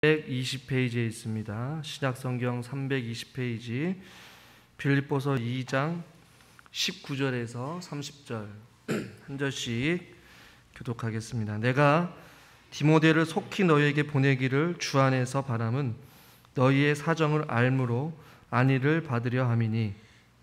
320페이지에 있습니다. 신약성경 320페이지 빌립보서 2장 19절에서 30절 한 절씩 교독하겠습니다. 내가 디모데를 속히 너희에게 보내기를 주 안에서 바람은 너희의 사정을 알므로 안위를 받으려 함이니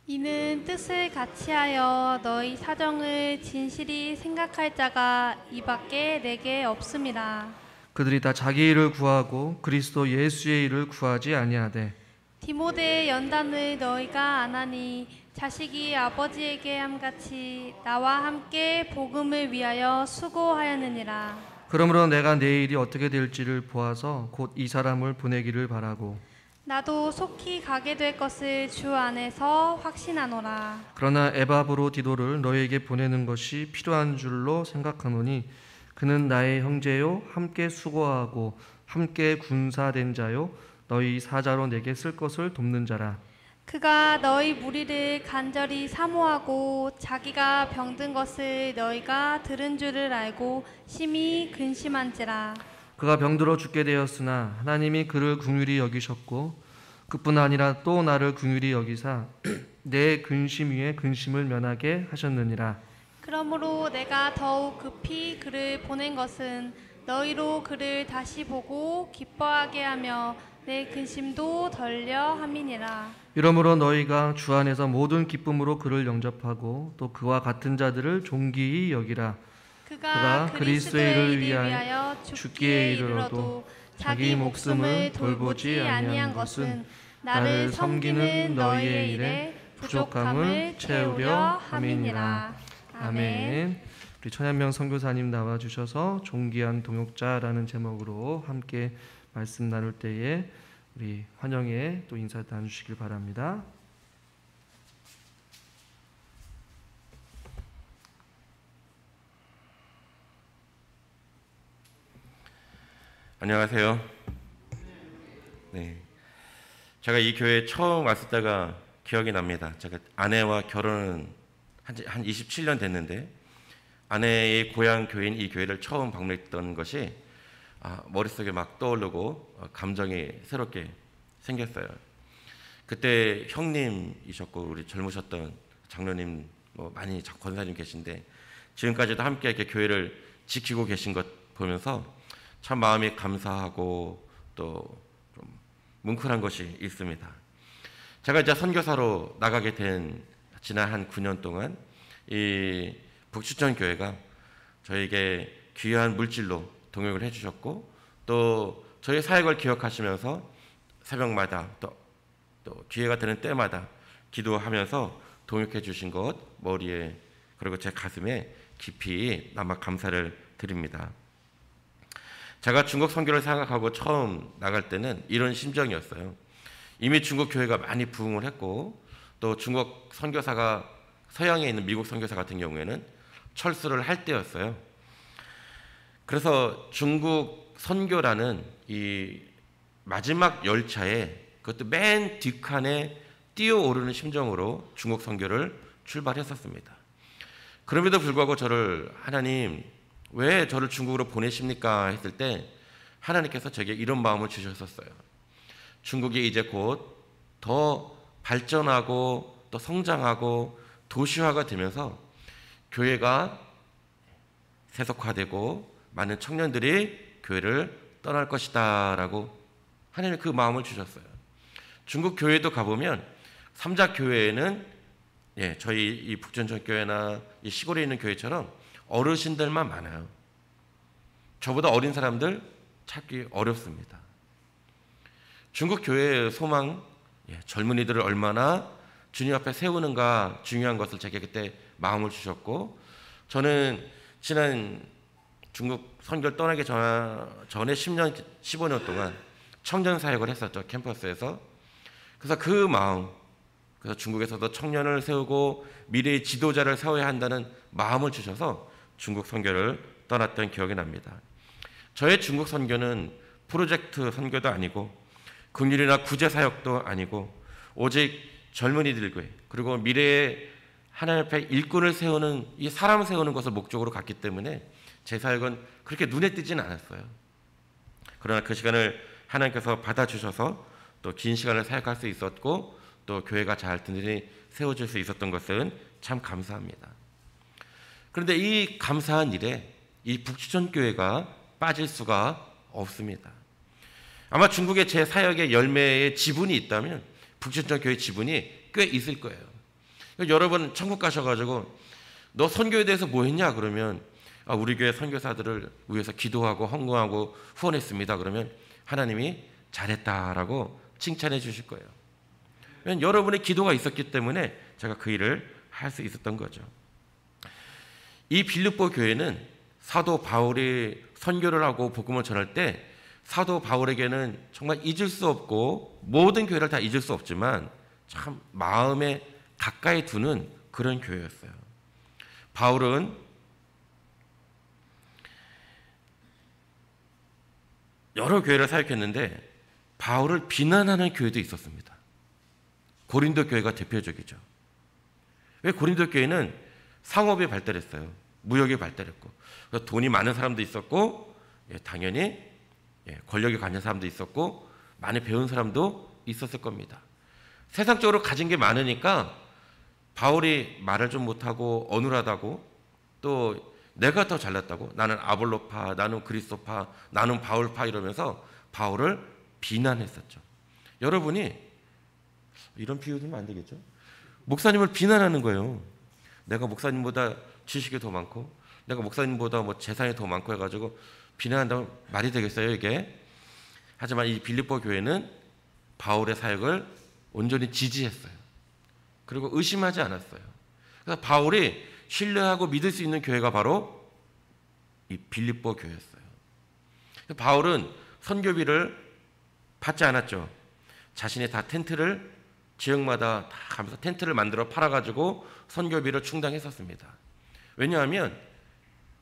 이는 뜻을 같이하여 너희 사정을 진실히 생각할 자가 이밖에 내게 없음이라. 그들이 다 자기 일을 구하고 그리스도 예수의 일을 구하지 아니하되 디모데의 연단을 너희가 안하니 자식이 아버지에게 함같이 나와 함께 복음을 위하여 수고하였느니라. 그러므로 내가 내 일이 어떻게 될지를 보아서 곧 이 사람을 보내기를 바라고 나도 속히 가게 될 것을 주 안에서 확신하노라. 그러나 에바브로디도를 너희에게 보내는 것이 필요한 줄로 생각하노니 그는 나의 형제요 함께 수고하고 함께 군사된 자요 너희 사자로 내게 쓸 것을 돕는 자라. 그가 너희 무리를 간절히 사모하고 자기가 병든 것을 너희가 들은 줄을 알고 심히 근심한지라. 그가 병들어 죽게 되었으나 하나님이 그를 긍휼히 여기셨고 그뿐 아니라 또 나를 긍휼히 여기사 내 근심 위에 근심을 면하게 하셨느니라. 그러므로 내가 더욱 급히 그를 보낸 것은 너희로 그를 다시 보고 기뻐하게 하며 내 근심도 덜려 함이니라. 이러므로 너희가 주 안에서 모든 기쁨으로 그를 영접하고 또 그와 같은 자들을 존귀히 여기라. 그가 그리스도의 일을 위하여 죽기에 이르러도 자기 목숨을 돌보지 아니한 것은 나를 섬기는 너희의 일에 부족함을 채우려 함이니라. 아멘. 우리 천연명 선교사님 나와주셔서 존귀한 동역자라는 제목으로 함께 말씀 나눌 때에 우리 환영에 또 인사 나누시길 바랍니다. 안녕하세요. 네, 제가 이 교회에 처음 왔을 때가 기억이 납니다. 제가 아내와 결혼은 한 27년 됐는데 아내의 고향 교회인 이 교회를 처음 방문했던 것이 머릿속에 막 떠오르고 감정이 새롭게 생겼어요. 그때 형님이셨고 우리 젊으셨던 장로님 많이 권사님 계신데 지금까지도 함께 이렇게 교회를 지키고 계신 것 보면서 참 마음이 감사하고 또 좀 뭉클한 것이 있습니다. 제가 이제 선교사로 나가게 된 지난 한 9년 동안 이 북추천 교회가 저에게 귀한 물질로 동역을 해주셨고 또 저희 사역을 기억하시면서 새벽마다 또 기회가 되는 때마다 기도하면서 동역해 주신 것 머리에 그리고 제 가슴에 깊이 남아 감사를 드립니다. 제가 중국 선교를 생각하고 처음 나갈 때는 이런 심정이었어요. 이미 중국 교회가 많이 부흥을 했고 또 중국 선교사가 서양에 있는 미국 선교사 같은 경우에는 철수를 할 때였어요. 그래서 중국 선교라는 이 마지막 열차에 그것도 맨 뒷칸에 뛰어오르는 심정으로 중국 선교를 출발했었습니다. 그럼에도 불구하고 하나님 왜 저를 중국으로 보내십니까? 했을 때 하나님께서 제게 이런 마음을 주셨었어요. 중국이 이제 곧 더 발전하고 또 성장하고 도시화가 되면서 교회가 세속화되고 많은 청년들이 교회를 떠날 것이다 라고 하나님이 그 마음을 주셨어요. 중국 교회도 가보면 삼자 교회에는 저희 이 북전천교회나 이 시골에 있는 교회처럼 어르신들만 많아요. 저보다 어린 사람들 찾기 어렵습니다. 중국 교회의 소망, 젊은이들을 얼마나 주님 앞에 세우는가 중요한 것을 제게 그때 마음을 주셨고 저는 지난 중국 선교를 떠나기 전에 10년, 15년 동안 청년 사역을 했었죠. 캠퍼스에서. 그래서 그 마음, 그래서 중국에서도 청년을 세우고 미래의 지도자를 세워야 한다는 마음을 주셔서 중국 선교를 떠났던 기억이 납니다. 저의 중국 선교는 프로젝트 선교도 아니고 긍휼이나 구제 사역도 아니고 오직 젊은이들 교회 그리고 미래의 하나님 앞에 일꾼을 세우는 이 사람 세우는 것을 목적으로 갔기 때문에 제 사역은 그렇게 눈에 띄지는 않았어요. 그러나 그 시간을 하나님께서 받아주셔서 또 긴 시간을 사역할 수 있었고 또 교회가 잘 든든히 세워질 수 있었던 것은 참 감사합니다. 그런데 이 감사한 일에 이 북추천교회가 빠질 수가 없습니다. 아마 중국의 제 사역의 열매의 지분이 있다면 북추천교회 지분이 꽤 있을 거예요. 여러분 천국 가셔가지고 너 선교에 대해서 뭐 했냐 그러면 우리 교회 선교사들을 위해서 기도하고 헌금하고 후원했습니다. 그러면 하나님이 잘했다라고 칭찬해 주실 거예요. 왜냐하면 여러분의 기도가 있었기 때문에 제가 그 일을 할 수 있었던 거죠. 이 빌립보 교회는 사도 바울이 선교를 하고 복음을 전할 때 사도 바울에게는 정말 잊을 수 없고 모든 교회를 다 잊을 수 없지만 참 마음에 가까이 두는 그런 교회였어요. 바울은 여러 교회를 사역했는데 바울을 비난하는 교회도 있었습니다. 고린도 교회가 대표적이죠. 왜 고린도 교회는 상업이 발달했어요. 무역이 발달했고 돈이 많은 사람도 있었고 당연히 권력이 가진 사람도 있었고 많이 배운 사람도 있었을 겁니다. 세상적으로 가진 게 많으니까 바울이 말을 좀 못하고 어눌하다고 또 내가 더 잘났다고 나는 아볼로파, 나는 그리스도파, 나는 바울파 이러면서 바울을 비난했었죠. 여러분이 이런 비유 들으면 안 되겠죠? 목사님을 비난하는 거예요. 내가 목사님보다 지식이 더 많고 내가 목사님보다 뭐 재산이 더 많고 해가지고 비난한다면 말이 되겠어요 이게? 하지만 이 빌립보 교회는 바울의 사역을 온전히 지지했어요. 그리고 의심하지 않았어요. 그래서 바울이 신뢰하고 믿을 수 있는 교회가 바로 이 빌립보 교회였어요. 바울은 선교비를 받지 않았죠. 자신이 다 텐트를 지역마다 다 가면서 텐트를 만들어 팔아가지고 선교비를 충당했었습니다. 왜냐하면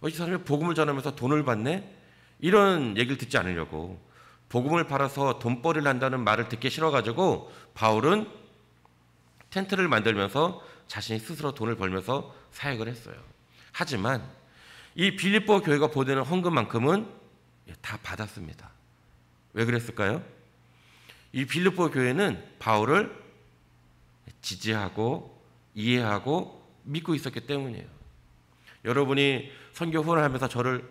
이 사람이 복음을 전하면서 돈을 받네? 이런 얘기를 듣지 않으려고 복음을 팔아서 돈벌이를 한다는 말을 듣기 싫어가지고 바울은 텐트를 만들면서 자신이 스스로 돈을 벌면서 사역을 했어요. 하지만 이 빌립보 교회가 보내는 헌금만큼은 다 받았습니다. 왜 그랬을까요? 이 빌립보 교회는 바울을 지지하고 이해하고 믿고 있었기 때문이에요. 여러분이 선교 후원을 하면서 저를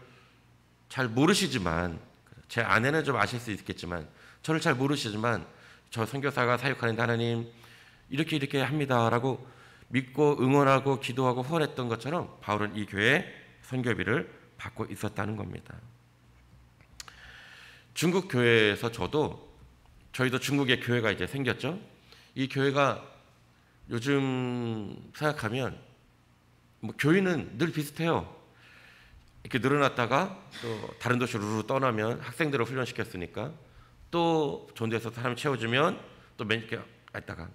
잘 모르시지만 제 아내는 좀 아실 수 있겠지만 저를 잘 모르시지만 저 선교사가 사역하는데 하나님 이렇게 합니다라고 믿고 응원하고 기도하고 후원했던 것처럼 바울은 이 교회에 선교비를 받고 있었다는 겁니다. 중국 교회에서 저희도 중국에 교회가 이제 생겼죠. 이 교회가 요즘 생각하면 뭐 교인은 늘 비슷해요. 이렇게 늘어났다가 또 다른 도시로 루루 떠나면 학생들을 훈련시켰으니까 또 좋은 데서 사람 채워주면 또 몇 개 있다가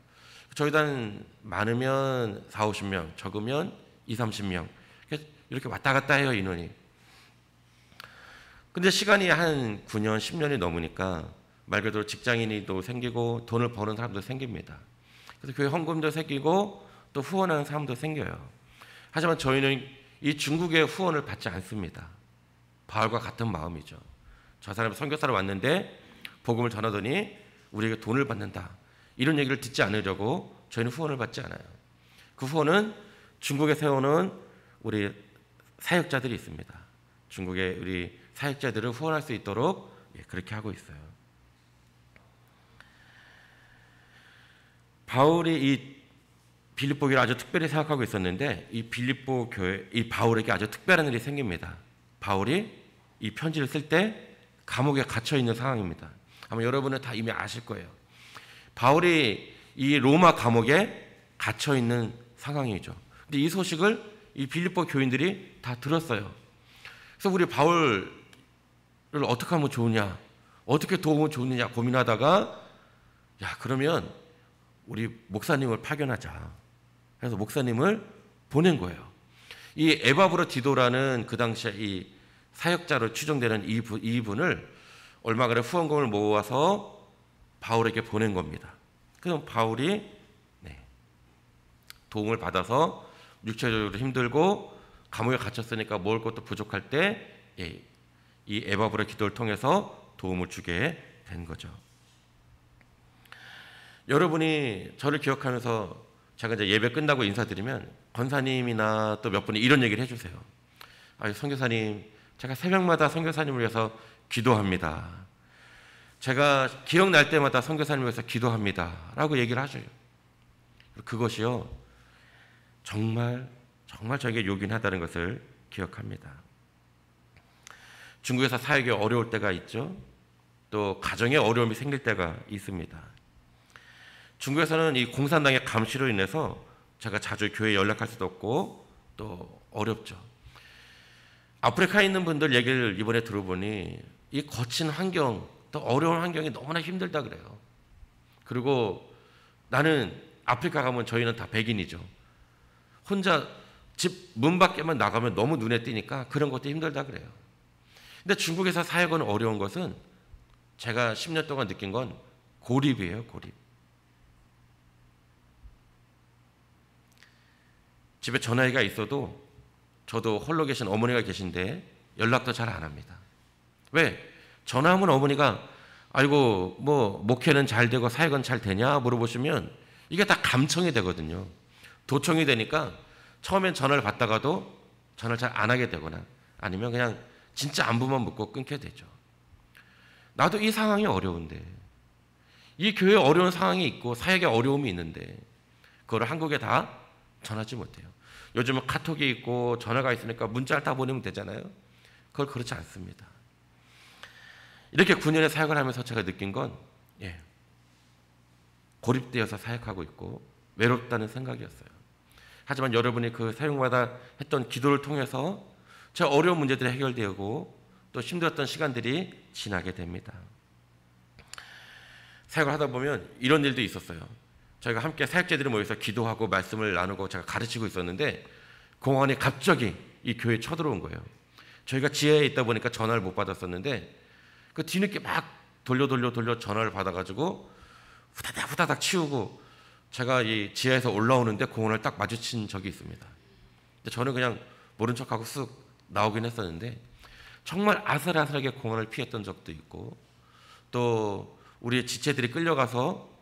저희도 한 많으면 4, 50명, 적으면 2, 30명 이렇게 왔다 갔다 해요 인원이. 근데 시간이 한 9년, 10년이 넘으니까 말 그대로 직장인이 또 생기고 돈을 버는 사람도 생깁니다. 그래서 교회 헌금도 생기고 또 후원하는 사람도 생겨요. 하지만 저희는 이 중국의 후원을 받지 않습니다. 바울과 같은 마음이죠. 저 사람이 선교사로 왔는데 복음을 전하더니 우리에게 돈을 받는다. 이런 얘기를 듣지 않으려고 저희는 후원을 받지 않아요. 그 후원은 중국에 세우는 우리 사역자들이 있습니다. 중국의 우리 사역자들을 후원할 수 있도록 그렇게 하고 있어요. 바울이 이 빌립보 교회를 아주 특별히 생각하고 있었는데 이 빌립보 교회, 이 바울에게 아주 특별한 일이 생깁니다. 바울이 이 편지를 쓸 때 감옥에 갇혀 있는 상황입니다. 아마 여러분은 다 이미 아실 거예요. 바울이 이 로마 감옥에 갇혀 있는 상황이죠. 근데 이 소식을 이 빌립보 교인들이 다 들었어요. 그래서 우리 바울을 어떻게 하면 좋으냐, 어떻게 도우면 좋느냐 고민하다가 그러면 우리 목사님을 파견하자. 그래서 목사님을 보낸 거예요. 이 에바브로디도라는 그 당시에 이 사역자로 추정되는 이분을 얼마 전에 후원금을 모아서 바울에게 보낸 겁니다. 그럼 바울이 도움을 받아서 육체적으로 힘들고 감옥에 갇혔으니까 먹을 것도 부족할 때 이 에바브로디도를 통해서 도움을 주게 된 거죠. 여러분이 저를 기억하면서 제가 이제 예배 끝나고 인사드리면 권사님이나 또 몇 분이 이런 얘기를 해주세요. 아유, 선교사님, 제가 새벽마다 선교사님을 위해서 기도합니다. 제가 기억날 때마다 선교사님을 위해서 기도합니다. 라고 얘기를 하셔요. 그것이요, 정말 저에게 요긴하다는 것을 기억합니다. 중국에서 사역이 어려울 때가 있죠. 또 가정에 어려움이 생길 때가 있습니다. 중국에서는 이 공산당의 감시로 인해서 제가 자주 교회에 연락할 수도 없고 또 어렵죠. 아프리카에 있는 분들 얘기를 이번에 들어보니 이 거친 환경, 또 어려운 환경이 너무나 힘들다 그래요. 그리고 나는 아프리카 가면 저희는 다 백인이죠. 혼자 집 문 밖에만 나가면 너무 눈에 띄니까 그런 것도 힘들다 그래요. 근데 중국에서 사역은 어려운 것은 제가 10년 동안 느낀 건 고립이에요, 고립. 집에 전화기가 있어도 저도 홀로 계신 어머니가 계신데 연락도 잘 안 합니다. 왜? 전화하면 어머니가 아이고 뭐 목회는 잘 되고 사역은 잘 되냐 물어보시면 이게 다 감청이 되거든요. 도청이 되니까 처음엔 전화를 받다가도 전화를 잘 안 하게 되거나 아니면 그냥 진짜 안부만 묻고 끊게 되죠. 나도 이 상황이 어려운데, 이 교회에 어려운 상황이 있고 사역에 어려움이 있는데 그거를 한국에 다 전하지 못해요. 요즘은 카톡이 있고 전화가 있으니까 문자를 다 보내면 되잖아요. 그걸 그렇지 않습니다. 이렇게 9년의 사역을 하면서 제가 느낀 건 고립되어서 사역하고 있고 외롭다는 생각이었어요. 하지만 여러분이 그 사역마다 했던 기도를 통해서 제 어려운 문제들이 해결되고 또 힘들었던 시간들이 지나게 됩니다. 사역을 하다 보면 이런 일도 있었어요. 저희가 함께 사역자들이 모여서 기도하고 말씀을 나누고 제가 가르치고 있었는데 공안이 갑자기 이 교회에 쳐들어온 거예요. 저희가 지하에 있다 보니까 전화를 못 받았었는데 그 뒤늦게 막 돌려 전화를 받아가지고 후다닥 치우고 제가 이 지하에서 올라오는데 공안을 딱 마주친 적이 있습니다. 근데 저는 그냥 모른 척하고 쓱 나오긴 했었는데 정말 아슬아슬하게 공안을 피했던 적도 있고 또 우리의 지체들이 끌려가서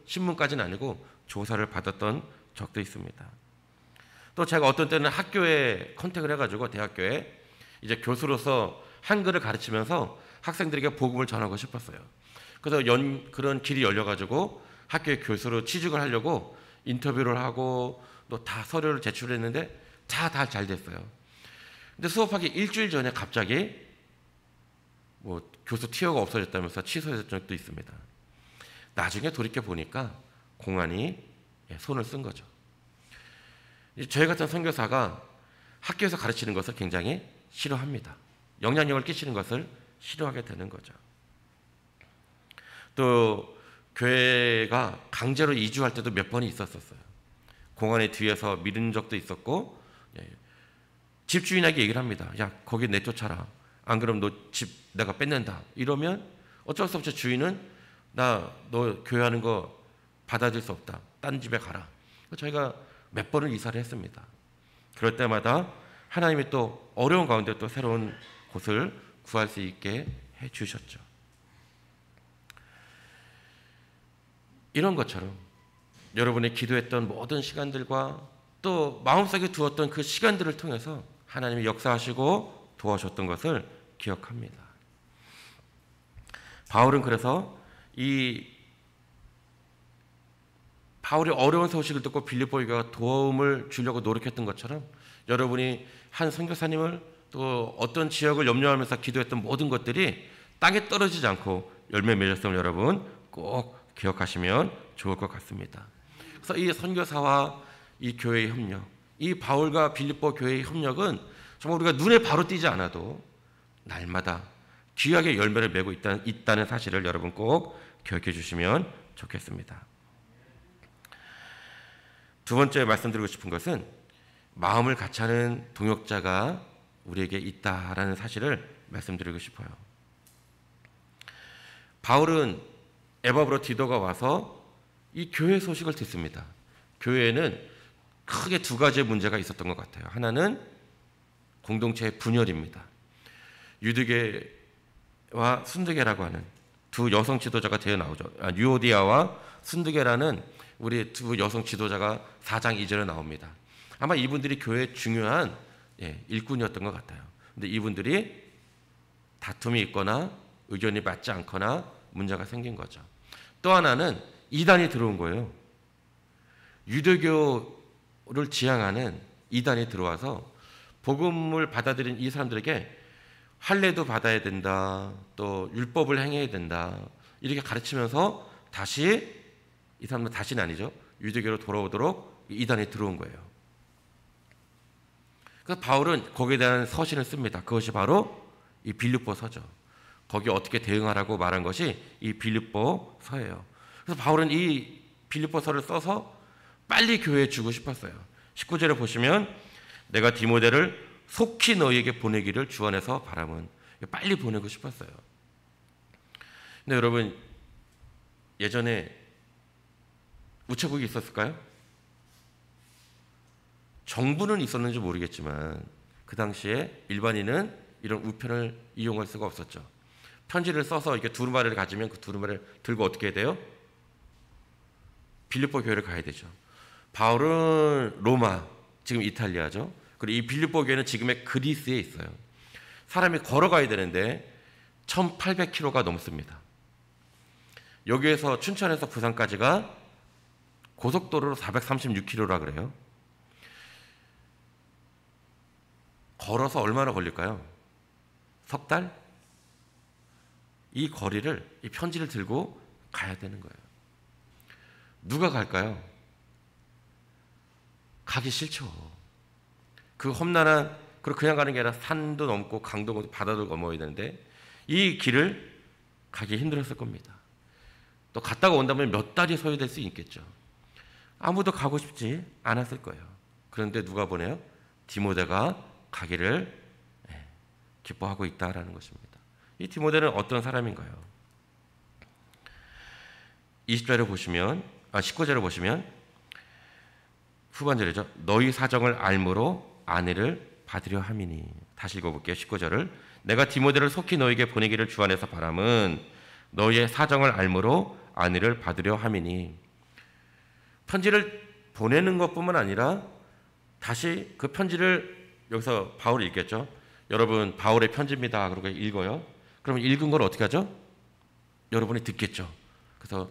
신문까지는 아니고 조사를 받았던 적도 있습니다. 또 제가 어떤 때는 학교에 컨택을 해가지고 대학교에 이제 교수로서 한글을 가르치면서 학생들에게 복음을 전하고 싶었어요. 그래서 그런 길이 열려가지고 학교에 교수로 취직을 하려고 인터뷰를 하고 또 다 서류를 제출했는데 다 잘 됐어요. 근데 수업하기 일주일 전에 갑자기 뭐 교수 티어가 없어졌다면서 취소했던 적도 있습니다. 나중에 돌이켜 보니까 공안이 손을 쓴 거죠. 저희 같은 선교사가 학교에서 가르치는 것을 굉장히 싫어합니다. 영향력을 끼치는 것을 싫어하게 되는 거죠. 또 교회가 강제로 이주할 때도 몇 번이 있었어요. 공안의 뒤에서 미룬 적도 있었고 집주인에게 얘기를 합니다. 야, 거기 내쫓아라. 안 그러면 너 집 내가 뺏는다. 이러면 어쩔 수 없이 주인은 너 교회하는 거 받아들일 수 없다. 딴 집에 가라. 저희가 몇 번을 이사를 했습니다. 그럴 때마다 하나님이 또 어려운 가운데 또 새로운 곳을 구할 수 있게 해주셨죠. 이런 것처럼 여러분이 기도했던 모든 시간들과 또 마음속에 두었던 그 시간들을 통해서 하나님이 역사하시고 도와주셨던 것을 기억합니다. 바울은 그래서 바울이 어려운 소식을 듣고 빌립보에게 도움을 주려고 노력했던 것처럼 여러분이 한 선교사님을 또 어떤 지역을 염려하면서 기도했던 모든 것들이 땅에 떨어지지 않고 열매 맺었음을 여러분 꼭 기억하시면 좋을 것 같습니다. 그래서 이 선교사와 이 교회의 협력, 이 바울과 빌립보 교회의 협력은 정말 우리가 눈에 바로 띄지 않아도 날마다 귀하게 열매를 맺고 있다는 사실을 여러분 꼭 기억해 주시면 좋겠습니다. 두 번째 말씀드리고 싶은 것은 마음을 같이 하는 동역자가 우리에게 있다라는 사실을 말씀드리고 싶어요. 바울은 에바브로 디도가 와서 이 교회 소식을 듣습니다. 교회에는 크게 두 가지의 문제가 있었던 것 같아요. 하나는 공동체의 분열입니다. 유대계와 순교계라고 하는 두 여성 지도자가 되어 나오죠. 유오디아와 순두계라는 우리 두 여성 지도자가 4장 2절에 나옵니다. 아마 이분들이 교회의 중요한 일꾼이었던 것 같아요. 근데 이분들이 다툼이 있거나 의견이 맞지 않거나 문제가 생긴 거죠. 또 하나는 이단이 들어온 거예요. 유대교를 지향하는 이단이 들어와서 복음을 받아들인 이 사람들에게 할례도 받아야 된다, 또 율법을 행해야 된다, 이렇게 가르치면서 다시 이 사람들 다시는 아니죠. 유대교로 돌아오도록 이단이 들어온 거예요. 그래서 바울은 거기에 대한 서신을 씁니다. 그것이 바로 이 빌립보서죠. 거기에 어떻게 대응하라고 말한 것이 이 빌립보서예요. 그래서 바울은 이 빌립보서를 써서 빨리 교회에 주고 싶었어요. 19절에 보시면 내가 디모데를 속히 너희에게 보내기를 주 안에서 바람은, 빨리 보내고 싶었어요. 근데 여러분, 예전에 우체국이 있었을까요? 정부는 있었는지 모르겠지만 그 당시에 일반인은 이런 우편을 이용할 수가 없었죠. 편지를 써서 이렇게 두루마리를 가지면 그 두루마리를 들고 어떻게 해야 돼요? 빌립보 교회를 가야 되죠. 바울은 로마, 지금 이탈리아죠. 그리고 이 빌립보 교회는 지금의 그리스에 있어요. 사람이 걸어가야 되는데 1800km가 넘습니다. 여기에서 춘천에서 부산까지가 고속도로로 436km라 그래요. 걸어서 얼마나 걸릴까요? 석 달? 이 거리를, 이 편지를 들고 가야 되는 거예요. 누가 갈까요? 가기 싫죠. 그 험난한, 그냥 가는 게 아니라 산도 넘고 강도 넘고 바다도 넘어야 되는데 이 길을 가기 힘들었을 겁니다. 또 갔다가 온다면 몇 달이 소요될 수 있겠죠. 아무도 가고 싶지 않았을 거예요. 그런데 누가 보내요? 디모데가 가기를 기뻐하고 있다라는 것입니다. 이 디모데는 어떤 사람인가요? 20절에 보시면, 19절에 보시면 후반절이죠. 너희 사정을 알므로 아내를 받으려 함이니. 다시 읽어볼게요. 19절을. 내가 디모데를 속히 너에게 보내기를 주 안에서 바람은 너희의 사정을 알므로 아내를 받으려 함이니. 편지를 보내는 것뿐만 아니라 다시 그 편지를 여기서 바울이 읽겠죠. 여러분, 바울의 편지입니다. 그러고 읽어요. 그러면 읽은 걸 어떻게 하죠? 여러분이 듣겠죠. 그래서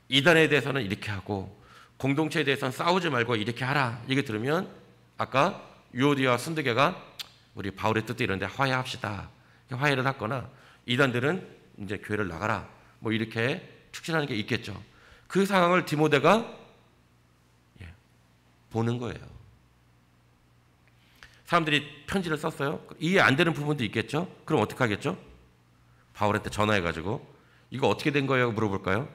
이단에 대해서는 이렇게 하고 공동체에 대해서는 싸우지 말고 이렇게 하라. 이게 들으면 아까 유오디아와 순두계가 우리 바울의 뜻도 이런데 화해합시다. 화해를 하거나 이단들은 이제 교회를 나가라. 뭐 이렇게 축진하는 게 있겠죠. 그 상황을 디모데가 보는 거예요. 사람들이 편지를 썼어요. 이해 안 되는 부분도 있겠죠. 그럼 어떻게 하겠죠? 바울한테 전화해가지고 이거 어떻게 된 거예요? 물어볼까요?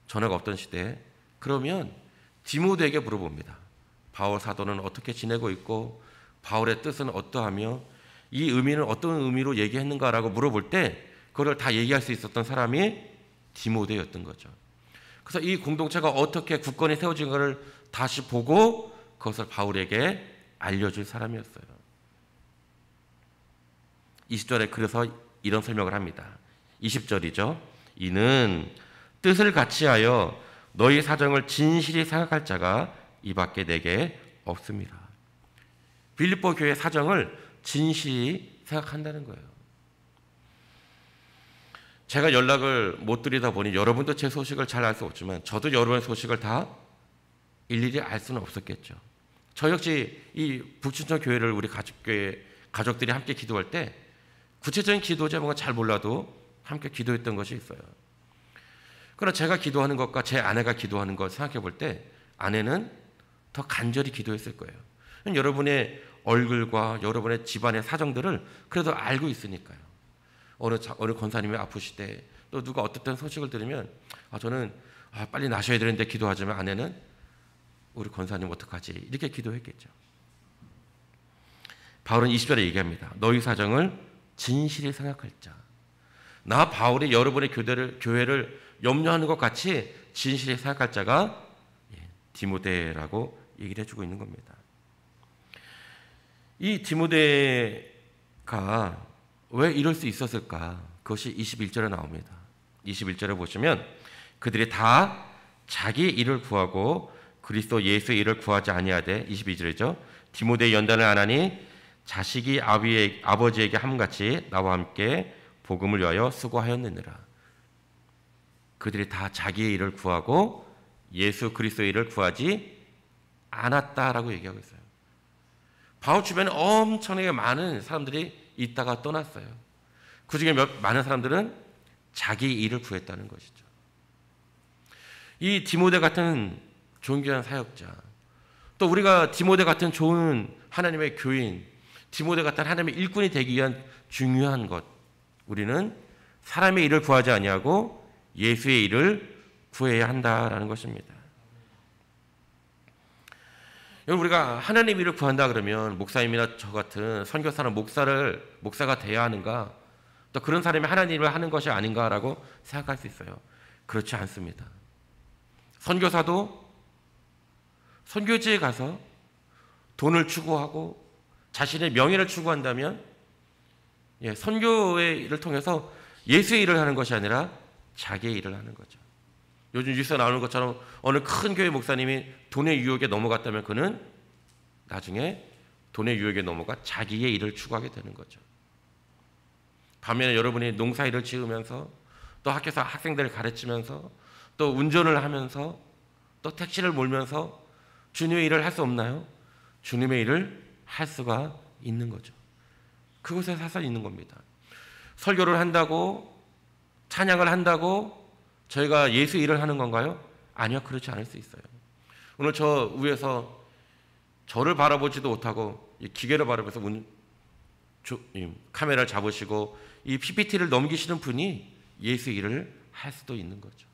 전화가 없던 시대에. 그러면 디모데에게 물어봅니다. 바울 사도는 어떻게 지내고 있고 바울의 뜻은 어떠하며 이 의미는 어떤 의미로 얘기했는가라고 물어볼 때 그걸 다 얘기할 수 있었던 사람이 디모데였던 거죠. 그래서 이 공동체가 어떻게 굳건히 세워진가를 다시 보고 그것을 바울에게 알려줄 사람이었어요. 20절에 그래서 이런 설명을 합니다. 20절이죠. 이는 뜻을 같이하여 너희 사정을 진실히 생각할 자가 이 밖에 내게 없습니다. 빌립보 교회 사정을 진실히 생각한다는 거예요. 제가 연락을 못 드리다 보니 여러분도 제 소식을 잘 알 수 없지만 저도 여러분의 소식을 다 일일이 알 수는 없었겠죠. 저 역시 이 북춘천 교회를 우리 가족들이 함께 기도할 때 구체적인 기도 제목은 잘 몰라도 함께 기도했던 것이 있어요. 그러나 제가 기도하는 것과 제 아내가 기도하는 것 생각해 볼 때 아내는 더 간절히 기도했을 거예요. 여러분의 얼굴과 여러분의 집안의 사정들을 그래도 알고 있으니까요. 어느 권사님이 아프실 때 또 누가 어떤 소식을 들으면 저는 빨리 나셔야 되는데 기도하지만 아내는 우리 권사님 어떡하지? 이렇게 기도했겠죠. 바울은 20절에 얘기합니다. 너희 사정을 진실히 생각할 자. 나 바울이 여러분의 교회를 염려하는 것 같이 진실히 생각할 자가 디모데라고 얘기를 해주고 있는 겁니다. 이 디모데가 왜 이럴 수 있었을까? 그것이 21절에 나옵니다. 21절에 보시면 그들이 다 자기 일을 구하고 그리스도 예수의 일을 구하지 아니하되 22절이죠. 디모데 연단을 안 하니 자식이 아버지에게 함같이 나와 함께 복음을 위하여 수고하였느니라. 그들이 다 자기의 일을 구하고 예수 그리스도의 일을 구하지 않았다라고 얘기하고 있어요. 바울 주변에 엄청나게 많은 사람들이 있다가 떠났어요. 그 중에 많은 사람들은 자기 일을 구했다는 것이죠. 이 디모데 같은 존귀한 사역자, 또 우리가 디모데 같은 좋은 하나님의 교인, 디모데 같은 하나님의 일꾼이 되기 위한 중요한 것, 우리는 사람의 일을 구하지 아니하고 예수의 일을 구해야 한다라는 것입니다. 여러분, 우리가 하나님 일을 구한다 그러면 목사님이나 저 같은 선교사나 목사가 돼야 하는가, 또 그런 사람이 하나님 일을 하는 것이 아닌가라고 생각할 수 있어요. 그렇지 않습니다. 선교사도 선교지에 가서 돈을 추구하고 자신의 명예를 추구한다면 선교의 일을 통해서 예수의 일을 하는 것이 아니라 자기의 일을 하는 거죠. 요즘 뉴스에 나오는 것처럼 어느 큰 교회 목사님이 돈의 유혹에 넘어갔다면 그는 나중에 돈의 유혹에 넘어가 자기의 일을 추구하게 되는 거죠. 반면에 여러분이 농사일을 지으면서 또 학교에서 학생들을 가르치면서 또 운전을 하면서 또 택시를 몰면서 주님의 일을 할 수 없나요? 주님의 일을 할 수가 있는 거죠. 그곳에 사서 있는 겁니다. 설교를 한다고, 찬양을 한다고 저희가 예수 일을 하는 건가요? 아니요, 그렇지 않을 수 있어요. 오늘 저 위에서 저를 바라보지도 못하고 기계를 바라보면서 카메라를 잡으시고 이 PPT를 넘기시는 분이 예수 일을 할 수도 있는 거죠.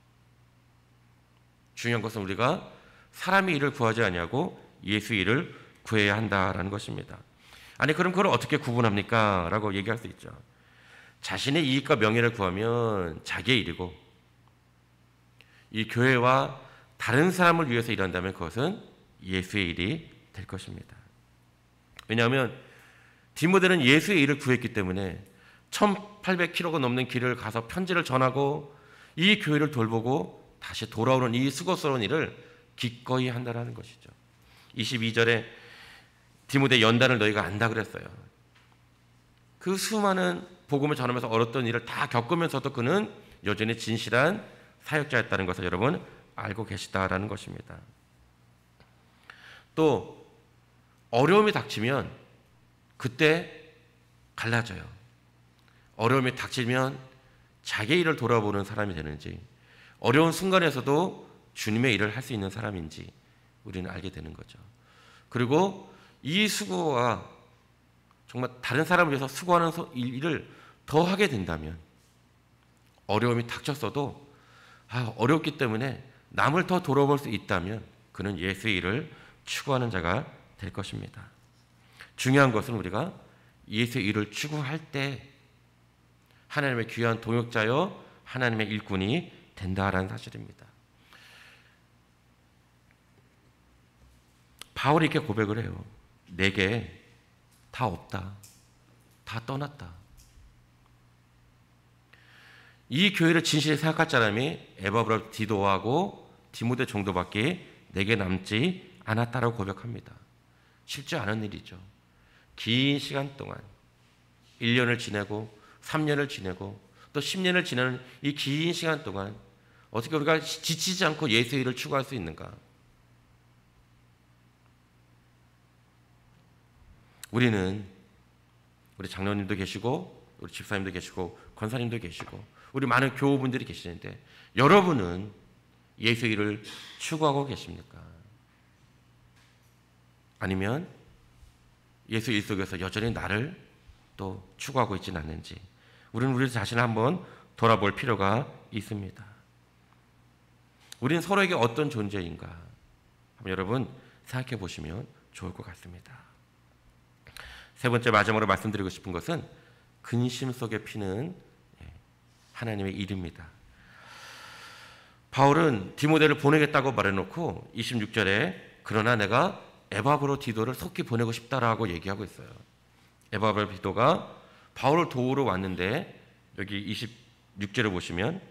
중요한 것은 우리가 사람의 일을 구하지 아니하고 예수 일을 구해야 한다라는 것입니다. 아니, 그럼 그걸 어떻게 구분합니까? 라고 얘기할 수 있죠. 자신의 이익과 명예를 구하면 자기의 일이고, 이 교회와 다른 사람을 위해서 일한다면 그것은 예수의 일이 될 것입니다. 왜냐하면 디모데는 예수의 일을 구했기 때문에 1800km가 넘는 길을 가서 편지를 전하고 이 교회를 돌보고 다시 돌아오는 이 수고스러운 일을 기꺼이 한다는 것이죠. 22절에 디모데 연단을 너희가 안다 그랬어요. 그 수많은 복음을 전하면서 얻었던 일을 다 겪으면서도 그는 여전히 진실한 사역자였다는 것을 여러분 알고 계시다라는 것입니다. 또 어려움이 닥치면 그때 갈라져요. 어려움이 닥치면 자기 일을 돌아보는 사람이 되는지, 어려운 순간에서도 주님의 일을 할 수 있는 사람인지 우리는 알게 되는 거죠. 그리고 이 수고가 정말 다른 사람을 위해서 수고하는 일을 더 하게 된다면, 어려움이 닥쳤어도 어렵기 때문에 남을 더 돌아볼 수 있다면 그는 예수의 일을 추구하는 자가 될 것입니다. 중요한 것은 우리가 예수의 일을 추구할 때 하나님의 귀한 동역자여 하나님의 일꾼이 된다라는 사실입니다. 바울이 이렇게 고백을 해요. 내게 다 없다. 다 떠났다. 이 교회를 진실히 생각할 사람이 에바브라 디도하고 디모데 정도밖에 내게 남지 않았다라고 고백합니다. 쉽지 않은 일이죠. 긴 시간 동안 1년을 지내고 3년을 지내고 또 10년을 지내는 이 긴 시간 동안 어떻게 우리가 지치지 않고 예수의 일을 추구할 수 있는가? 우리는, 우리 장로님도 계시고 우리 집사님도 계시고 권사님도 계시고 우리 많은 교우분들이 계시는데 여러분은 예수의 일을 추구하고 계십니까? 아니면 예수 일 속에서 여전히 나를 또 추구하고 있지는 않는지 우리는 우리 자신을 한번 돌아볼 필요가 있습니다. 우리는 서로에게 어떤 존재인가 한번 여러분 생각해 보시면 좋을 것 같습니다. 세 번째 마지막으로 말씀드리고 싶은 것은 근심 속에 피는 하나님의 일입니다. 바울은 디모데를 보내겠다고 말해놓고 26절에 그러나 내가 에바브로디도를 속히 보내고 싶다라고 얘기하고 있어요. 에바브로디도가 바울을 도우러 왔는데 여기 26절을 보시면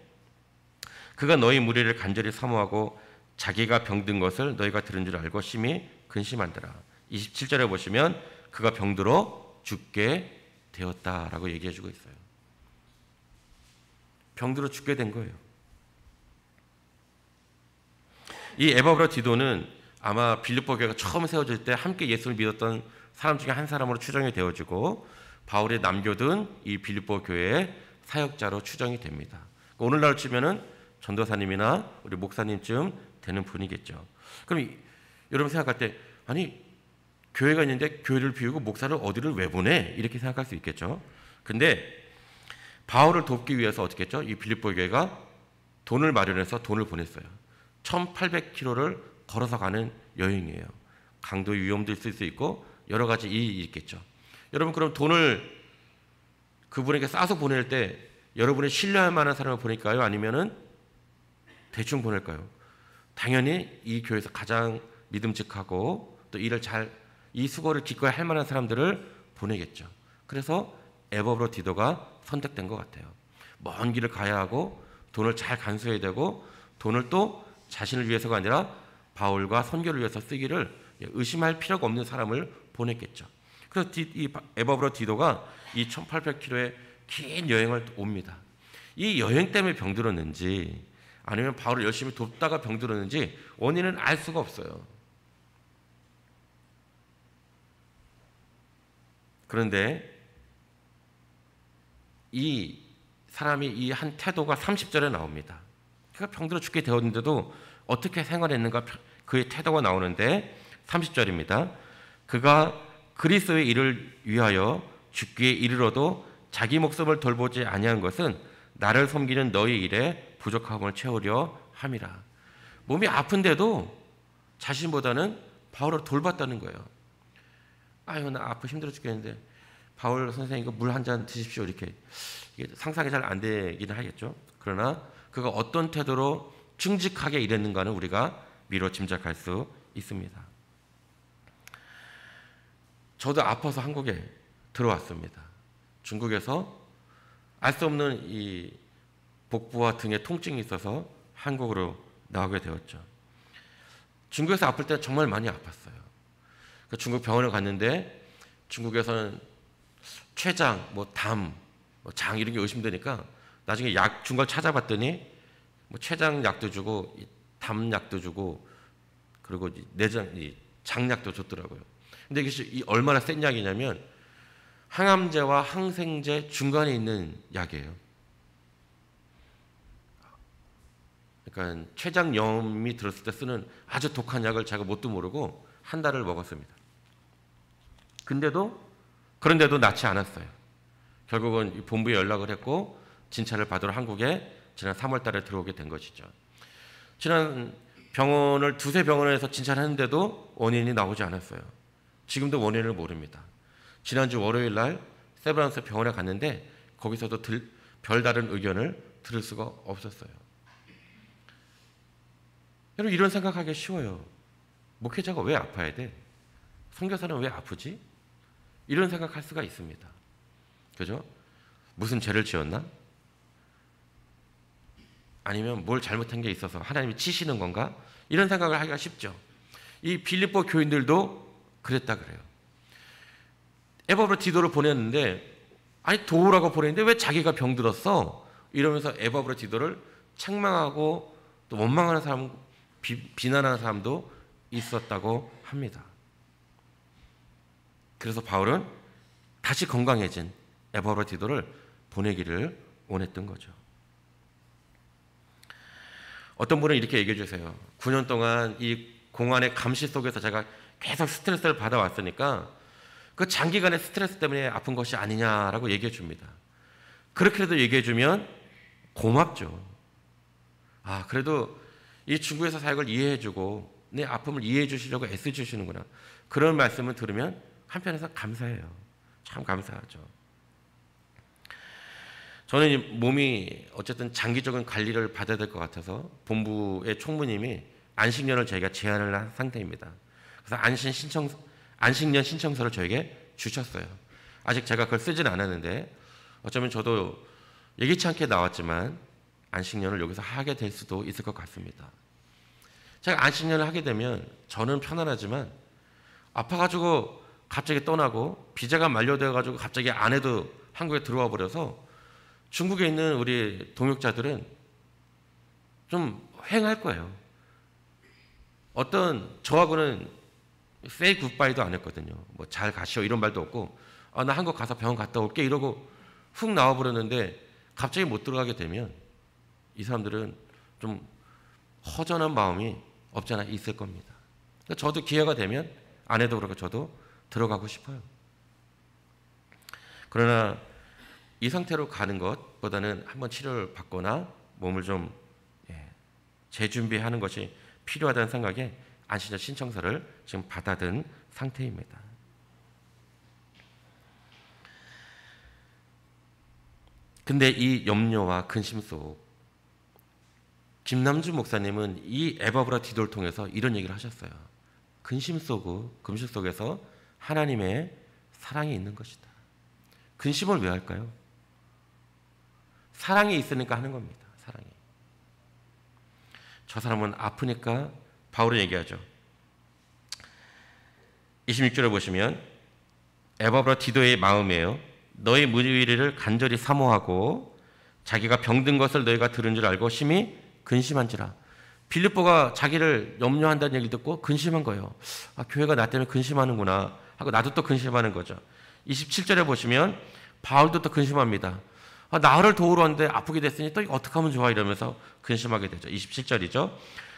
그가 너희 무리를 간절히 사모하고 자기가 병든 것을 너희가 들은 줄 알고 심히 근심한더라. 27절에 보시면 그가 병들어 죽게 되었다라고 얘기해주고 있어요. 병들어 죽게 된 거예요. 이 에바브라 디도는 아마 빌립보 교회가 처음 세워질 때 함께 예수를 믿었던 사람 중에 한 사람으로 추정이 되어지고 바울이 남겨둔 이 빌립보 교회의 사역자로 추정이 됩니다. 오늘날 치면은 전도사님이나 우리 목사님쯤 되는 분이겠죠. 그럼 여러분 생각할 때 아니 교회가 있는데 교회를 비우고 목사를 어디를 왜 보내? 이렇게 생각할 수 있겠죠. 근데 바울을 돕기 위해서 어떻게 했죠? 이 빌립보 교회가 돈을 마련해서 돈을 보냈어요. 1800km를 걸어서 가는 여행이에요. 강도 위험도 있을 수 있고 여러 가지 일이 있겠죠. 여러분 그럼 돈을 그분에게 싸서 보낼 때 여러분이 신뢰할 만한 사람을 보낼까요? 아니면은 대충 보낼까요? 당연히 이 교회에서 가장 믿음직하고 또 일을 이 수고를 기꺼이 할 만한 사람들을 보내겠죠. 그래서 에바브라 디도가 선택된 것 같아요. 먼 길을 가야 하고 돈을 잘 간수해야 되고 돈을 또 자신을 위해서가 아니라 바울과 선교를 위해서 쓰기를 의심할 필요가 없는 사람을 보냈겠죠. 그래서 이 에바브라 디도가 이 1800km의 긴 여행을 옵니다. 이 여행 때문에 병들었는지 아니면 바울을 열심히 돕다가 병들었는지 원인은 알 수가 없어요. 그런데 이 사람이 이 한 태도가 30절에 나옵니다. 그가 병들어 죽게 되었는데도 어떻게 생활했는가 그의 태도가 나오는데 30절입니다. 그가 그리스도의 일을 위하여 죽기에 이르러도 자기 목숨을 돌보지 아니한 것은 나를 섬기는 너희 일에 부족함을 채우려 함이라. 몸이 아픈데도 자신보다는 바울을 돌봤다는 거예요. 아유 나 아파 힘들어 죽겠는데 바울 선생님 이거 물 한 잔 드십시오 이렇게. 이게 상상이 잘 안 되기는 하겠죠. 그러나 그가 어떤 태도로 충직하게 일했는가는 우리가 미뤄 짐작할 수 있습니다. 저도 아파서 한국에 들어왔습니다. 중국에서 알 수 없는 이 복부와 등에 통증이 있어서 한국으로 나오게 되었죠. 중국에서 아플 때 정말 많이 아팠어요. 중국 병원을 갔는데 중국에서는 췌장, 담, 장 이런 게 의심되니까 나중에 약 준 걸 찾아봤더니 췌장 약도 주고 담 약도 주고 그리고 내장 장약도 줬더라고요. 근데 이게 얼마나 센 약이냐면 항암제와 항생제 중간에 있는 약이에요. 그러니까 췌장염이 들었을 때 쓰는 아주 독한 약을 제가 뭣도 모르고 한 달을 먹었습니다. 그런데도 낫지 않았어요. 결국은 본부에 연락을 했고 진찰을 받으러 한국에 지난 3월 달에 들어오게 된 것이죠. 지난 병원을 두세 병원에서 진찰했는데도 원인이 나오지 않았어요. 지금도 원인을 모릅니다. 지난주 월요일 날 세브란스 병원에 갔는데 거기서도 별다른 의견을 들을 수가 없었어요. 여러분 이런 생각하기 쉬워요. 목회자가 왜 아파야 돼? 선교사는 왜 아프지? 이런 생각할 수가 있습니다. 그죠? 무슨 죄를 지었나? 아니면 뭘 잘못한 게 있어서 하나님이 치시는 건가? 이런 생각을 하기가 쉽죠. 이 빌립보 교인들도 그랬다 그래요. 에바브라 디도를 보냈는데 아니 도우라고 보냈는데 왜 자기가 병들었어? 이러면서 에바브라 디도를 책망하고 또 원망하는 사람, 비난하는 사람도 있었다고 합니다. 그래서 바울은 다시 건강해진 에바브라 디도를 보내기를 원했던 거죠. 어떤 분은 이렇게 얘기해 주세요. 9년 동안 이 공안의 감시 속에서 제가 계속 스트레스를 받아왔으니까 그 장기간의 스트레스 때문에 아픈 것이 아니냐라고 얘기해 줍니다. 그렇게라도 얘기해 주면 고맙죠. 아, 그래도 이 중국에서 사역을 이해해 주고 내 아픔을 이해해 주시려고 애써 주시는구나. 그런 말씀을 들으면 한편에서 감사해요. 참 감사하죠. 저는 몸이 어쨌든 장기적인 관리를 받아야 될 것 같아서 본부의 총무님이 안식년을 저희가 제안을 한 상태입니다. 그래서 안식년 신청서를 저에게 주셨어요. 아직 제가 그걸 쓰진 않았는데 어쩌면 저도 예기치 않게 나왔지만 안식년을 여기서 하게 될 수도 있을 것 같습니다. 제가 안식년을 하게 되면 저는 편안하지만 아파가지고 갑자기 떠나고 비자가 만료되어가지고 갑자기 아내도 한국에 들어와 버려서 중국에 있는 우리 동역자들은 좀 횡할 거예요. 어떤 저하고는 say goodbye도 안 했거든요. 뭐 잘 가시오 이런 말도 없고 나 한국 가서 병원 갔다 올게 이러고 훅 나와 버렸는데 갑자기 못 들어가게 되면 이 사람들은 좀 허전한 마음이 없지 않아 있을 겁니다. 저도 기회가 되면 아내도 그렇고 저도 들어가고 싶어요. 그러나 이 상태로 가는 것보다는 한번 치료를 받거나 몸을 좀 재준비하는 것이 필요하다는 생각에 안식년 신청서를 지금 받아든 상태입니다. 근데 이 염려와 근심 속 김남주 목사님은 이 에바브라 디도를 통해서 이런 얘기를 하셨어요. 근심 속에서 하나님의 사랑이 있는 것이다. 근심을 왜 할까요? 사랑이 있으니까 하는 겁니다. 사랑이. 저 사람은 아프니까 바울은 얘기하죠. 26절을 보시면 에바브라 디도의 마음이에요. 너의 무의를 간절히 사모하고 자기가 병든 것을 너희가 들은 줄 알고 심히 근심한지라. 빌립보가 자기를 염려한다는 얘기를 듣고 근심한 거예요. 교회가 나 때문에 근심하는구나 하고 나도 또 근심하는 거죠. 27절에 보시면 바울도 또 근심합니다. 나를 도우러 왔는데 아프게 됐으니 또 어떻게 하면 좋아 이러면서 근심하게 되죠. 27절이죠.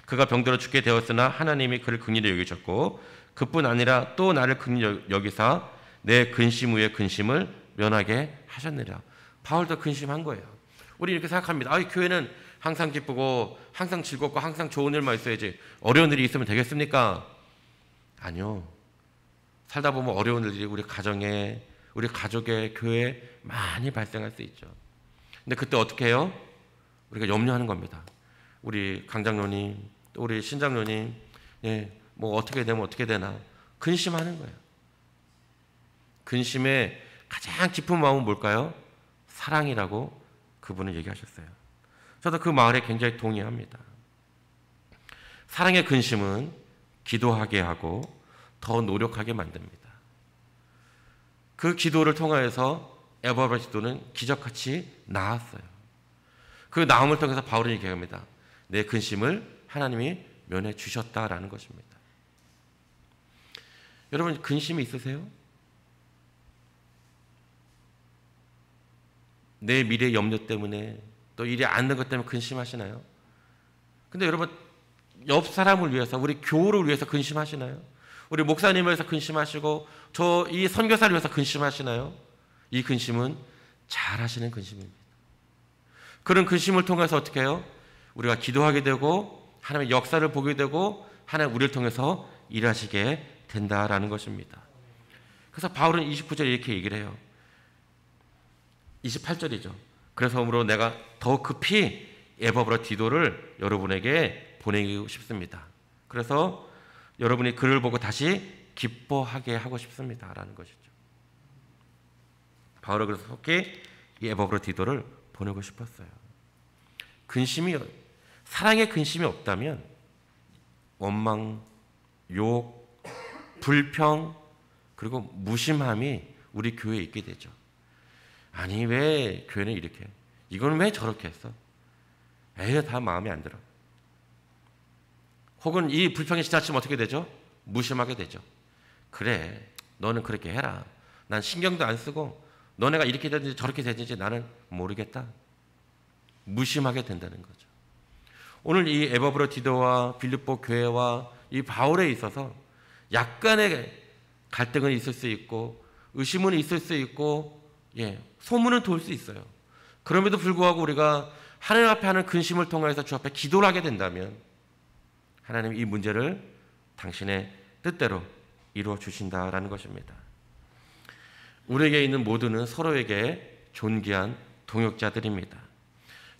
그가 병들어 죽게 되었으나 하나님이 그를 긍휼히 여기셨고 그뿐 아니라 또 나를 긍휼히 여기사 내 근심 후에 근심을 면하게 하셨느라. 바울도 근심한 거예요. 우리 이렇게 생각합니다. 교회는 항상 기쁘고 항상 즐겁고 항상 좋은 일만 있어야지 어려운 일이 있으면 되겠습니까? 아니요. 살다 보면 어려운 일들이 우리 가정에, 우리 가족의 교회에 많이 발생할 수 있죠. 근데 그때 어떻게 해요? 우리가 염려하는 겁니다. 우리 강장로님, 또 우리 신장로님, 뭐 어떻게 되면 어떻게 되나 근심하는 거예요. 근심의 가장 깊은 마음은 뭘까요? 사랑이라고 그분은 얘기하셨어요. 저도 그 말에 굉장히 동의합니다. 사랑의 근심은 기도하게 하고 더 노력하게 만듭니다. 그 기도를 통하여서 에바브라 디도는 기적같이 나았어요. 그 나음을 통해서 바울은 얘기합니다. 내 근심을 하나님이 면해 주셨다라는 것입니다. 여러분 근심이 있으세요? 내 미래 염려 때문에 또 일이 안 되는 것 때문에 근심하시나요? 근데 여러분 옆 사람을 위해서 우리 교우를 위해서 근심하시나요? 우리 목사님을 위해서 근심하시고 저 이 선교사를 위해서 근심하시나요? 이 근심은 잘하시는 근심입니다. 그런 근심을 통해서 어떻게 해요? 우리가 기도하게 되고 하나님의 역사를 보게 되고 하나님 우리를 통해서 일하시게 된다라는 것입니다. 그래서 바울은 29절에 이렇게 얘기를 해요. 28절이죠. 그래서 그러므로 내가 더 급히 에바브라 디도를 여러분에게 보내고 싶습니다. 그래서 여러분이 그를 보고 다시 기뻐하게 하고 싶습니다라는 것이죠. 바울은 그래서 속히 이 에바브라 디도를 보내고 싶었어요. 사랑의 근심이 없다면 원망, 욕, 불평 그리고 무심함이 우리 교회에 있게 되죠. 아니 왜 교회는 이렇게 이건 왜 저렇게 했어? 다 마음에 안 들어. 혹은 이 불평이 지나치면 어떻게 되죠? 무심하게 되죠. 그래 너는 그렇게 해라. 난 신경도 안 쓰고 너네가 이렇게 되든지 저렇게 되든지 나는 모르겠다. 무심하게 된다는 거죠. 오늘 이 에바브라 디도와 빌립보 교회와 이 바울에 있어서 약간의 갈등은 있을 수 있고 의심은 있을 수 있고 소문은 돌 수 있어요. 그럼에도 불구하고 우리가 하나님 앞에 하는 근심을 통해서 주 앞에 기도를 하게 된다면 하나님 이 문제를 당신의 뜻대로 이루어 주신다라는 것입니다. 우리에게 있는 모두는 서로에게 존귀한 동역자들입니다.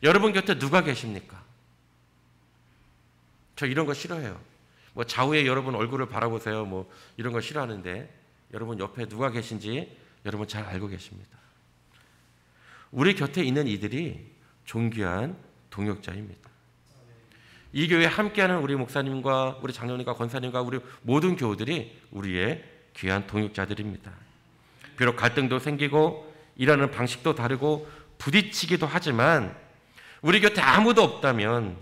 여러분 곁에 누가 계십니까? 저 이런 거 싫어해요. 뭐 좌우에 여러분 얼굴을 바라보세요. 뭐 이런 거 싫어하는데 여러분 옆에 누가 계신지 여러분 잘 알고 계십니다. 우리 곁에 있는 이들이 존귀한 동역자입니다. 이 교회에 함께하는 우리 목사님과 우리 장로님과 권사님과 우리 모든 교우들이 우리의 귀한 동역자들입니다. 비록 갈등도 생기고 일하는 방식도 다르고 부딪히기도 하지만 우리 곁에 아무도 없다면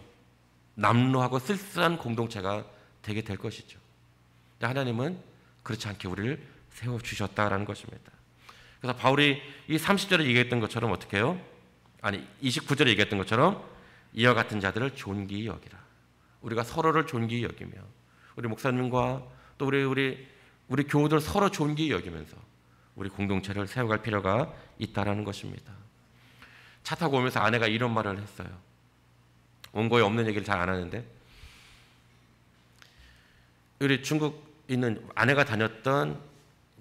남루하고 쓸쓸한 공동체가 되게 될 것이죠. 하나님은 그렇지 않게 우리를 세워주셨다라는 것입니다. 그래서 바울이 이 30절에 얘기했던 것처럼 어떻게 해요? 29절에 얘기했던 것처럼 이와 같은 자들을 존귀히 여기라. 우리가 서로를 존귀히 여기며 우리 목사님과 또 우리 교우들 서로 존귀히 여기면서 우리 공동체를 세워갈 필요가 있다라는 것입니다. 차 타고 오면서 아내가 이런 말을 했어요. 원고에 없는 얘기를 잘 안 하는데 우리 중국 있는 아내가 다녔던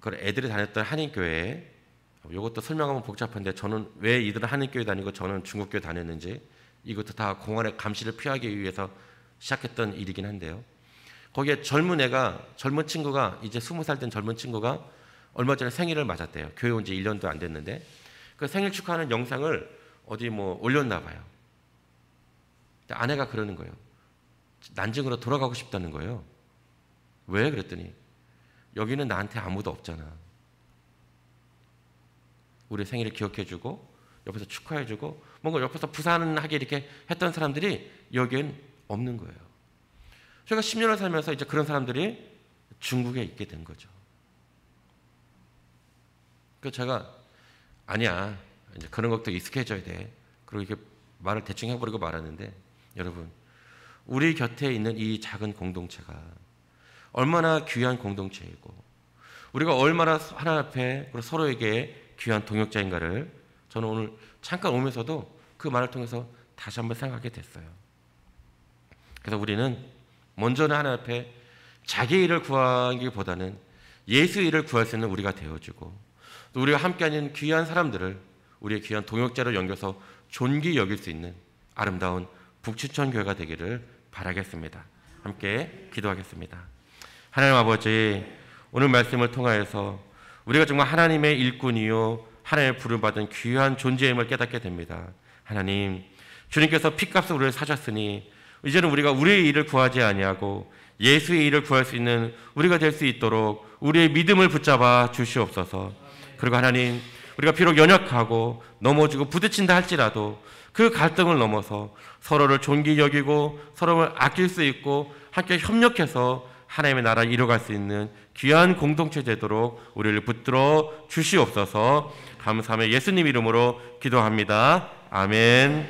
그 애들이 다녔던 한인교회에 이것도 설명하면 복잡한데 저는 왜 이들은 한인교회 다니고 저는 중국교회 다녔는지 이것도 다 공안의 감시를 피하기 위해서 시작했던 일이긴 한데요. 거기에 젊은 친구가 이제 20살 된 젊은 친구가 얼마 전에 생일을 맞았대요. 교회 온 지 1년도 안 됐는데 그 생일 축하하는 영상을 어디 올렸나 봐요. 아내가 그러는 거예요. 난징으로 돌아가고 싶다는 거예요. 왜? 그랬더니 여기는 나한테 아무도 없잖아. 우리 생일을 기억해주고 옆에서 축하해주고 뭔가 옆에서 부산하게 이렇게 했던 사람들이 여기엔 없는 거예요. 제가 10년을 살면서 이제 그런 사람들이 중국에 있게 된 거죠. 그래서 제가 아니야, 이제 그런 것도 익숙해져야 돼. 그리고 이렇게 말을 대충 해버리고 말았는데 여러분, 우리 곁에 있는 이 작은 공동체가 얼마나 귀한 공동체이고 우리가 얼마나 하나님 앞에 서로에게 귀한 동역자인가를 저는 오늘 잠깐 오면서도 그 말을 통해서 다시 한번 생각하게 됐어요. 그래서 우리는 먼저는 하나님 앞에 자기 일을 구하기보다는 예수 일을 구할 수 있는 우리가 되어주고 또 우리가 함께하는 귀한 사람들을 우리의 귀한 동역자로 여겨서 존귀 여길 수 있는 아름다운 북추천 교회가 되기를 바라겠습니다. 함께 기도하겠습니다. 하나님 아버지, 오늘 말씀을 통하여서 우리가 정말 하나님의 일꾼이요 하나님의 부름받은 귀한 존재임을 깨닫게 됩니다. 하나님, 주님께서 핏값으로 우리를 사셨으니 이제는 우리가 우리의 일을 구하지 아니하고 예수의 일을 구할 수 있는 우리가 될 수 있도록 우리의 믿음을 붙잡아 주시옵소서. 그리고 하나님, 우리가 비록 연약하고 넘어지고 부딪힌다 할지라도 그 갈등을 넘어서 서로를 존귀히 여기고 서로를 아낄 수 있고 함께 협력해서 하나님의 나라를 이뤄갈 수 있는 귀한 공동체 되도록 우리를 붙들어 주시옵소서. 감사하며 예수님 이름으로 기도합니다. 아멘.